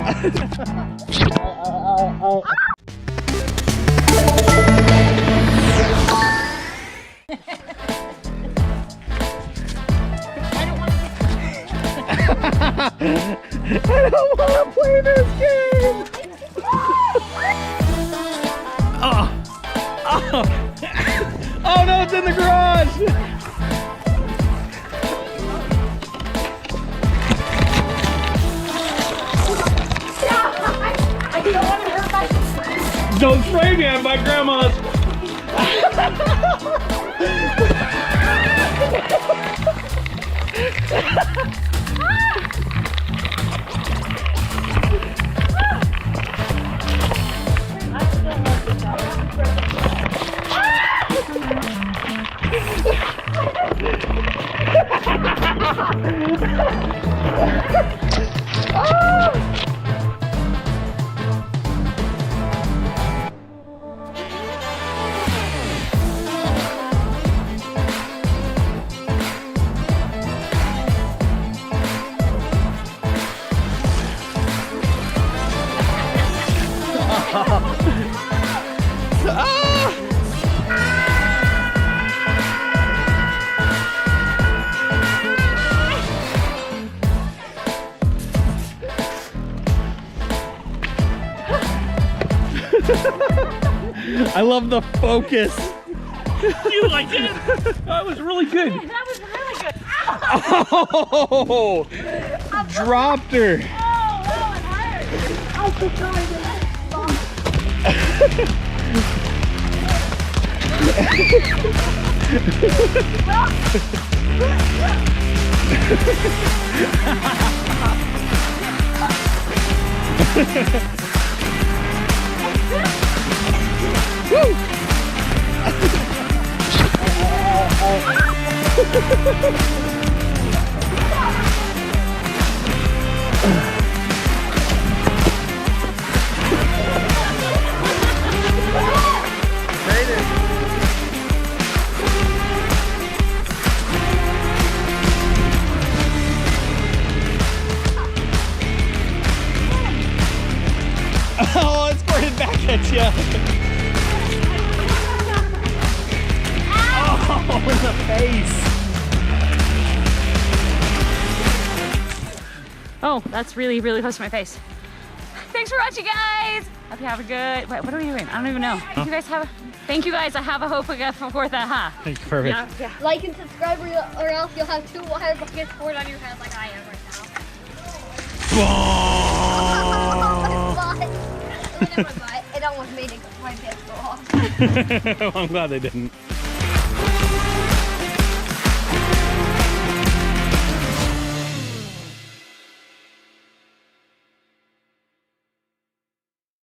I don't want to play this game! Oh. Oh. Oh no, it's in the garage! I don't want to hurt my... Don't spray me at my grandma's! I love the focus. You liked it? That was really good. That was really good. Oh! Dropped her. Oh, that was hard. I keep going to that long. Woo! Oh, it's squirted back at you. Oh, in the face. Oh, that's really, really close to my face. Thanks for watching, guys. Hope you have a good... Wait, what are we doing? I don't even know. Thank you guys. I have a hope we get for 4th, Perfect. Yeah. Like and subscribe or else you'll have 2 water buckets poured on your head like I am right now. It almost made my pants go off. I'm glad they didn't.